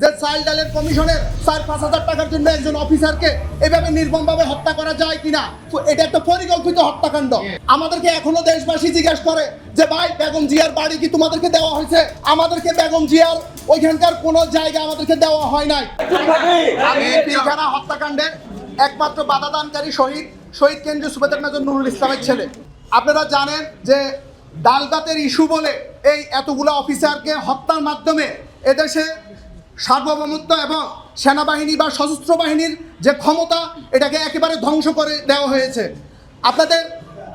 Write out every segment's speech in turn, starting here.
যে চাল ডালের কমিশনের 4-5 হাজার টাকার জন্য একজন অফিসারকে এভাবে নির্মমভাবে হত্যা করা যায় কিনা। তো এটা একটা পরিকল্পিত হত্যাকাণ্ড। আমাদেরকে এখনো দেশবাসী জিজ্ঞেস করে যে ভাই বেগম জিয়ার বাড়ি কি তোমাদেরকে দেওয়া হয়েছে? আমাদেরকে বেগম জিয়ার ওইখানকার কোনো জায়গা আমাদেরকে দেওয়া হয় নাই। আমি পিলখানা হত্যাকাণ্ডের একমাত্র বাধাদানকারী শহীদ কেন্দ্রীয় সুবেদার মেজর নুরুল ইসলামের ছেলে। আপনারা জানেন যে ডালবাতের ইস্যু বলে এই এতগুলো অফিসারকে হত্যার মাধ্যমে এদেশে সার্বভৌমত্ব এবং সেনাবাহিনী বা সশস্ত্র বাহিনীর যে ক্ষমতা এটাকে একেবারে ধ্বংস করে দেওয়া হয়েছে।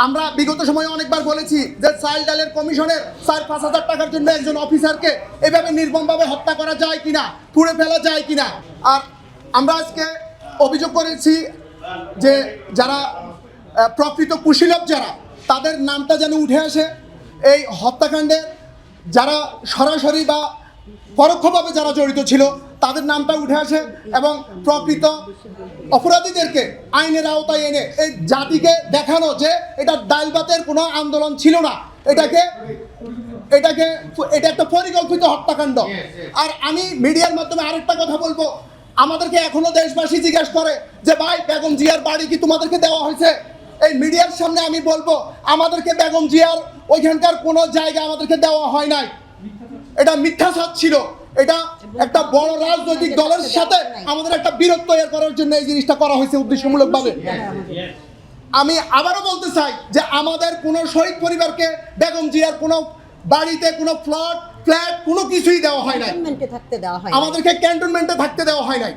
আমরা বিগত সময়ে অনেকবার বলেছি যে চাল ডালের কমিশনের 4-5 হাজার টাকার জন্য একজন অফিসারকে এভাবে নির্মমভাবে হত্যা করা যায় কিনা, পুড়ে ফেলা যায় কিনা। আর আমরা আজকে অভিযোগ করেছি যে যারা প্রকৃত কুশীলব যারা, তাদের নামটা যেন উঠে আসে। এই হত্যাকাণ্ডে যারা সরাসরি বা পরোক্ষভাবে যারা জড়িত ছিল তাদের নামটা উঠে আসে এবং প্রকৃত অপরাধীদেরকে আইনের আওতায় এনে এই জাতিকে দেখানো যে এটা ডালবাতের কোনো আন্দোলন ছিল না, এটা একটা পরিকল্পিত হত্যাকাণ্ড। আর আমি মিডিয়ার মাধ্যমে আরেকটা কথা বলবো, আমাদেরকে এখনো দেশবাসী জিজ্ঞাসা করে যে ভাই বেগম জিয়ার বাড়ি কি তোমাদেরকে দেওয়া হয়েছে? এই মিডিয়ার সামনে আমি বলবো আমাদেরকে বেগম জিয়ার ওইখানকার কোনো জায়গা আমাদেরকে দেওয়া হয় নাই। এটা মিথ্যাচার ছিল। এটা একটা বড় রাজনৈতিক দলের সাথে আমাদের একটা বিরোধ তৈরি করার জন্য এই জিনিসটা করা হয়েছে উদ্দেশ্যমূলকভাবে। আমি আবারও বলতে চাই যে আমাদের কোনো শহীদ পরিবারকে বেগম জিয়ার কোনো বাড়িতে কোনো ফ্ল্যাট কোনো কিছুই দেওয়া হয় নাই, আমাদেরকে ক্যান্টনমেন্টে থাকতে দেওয়া হয় নাই।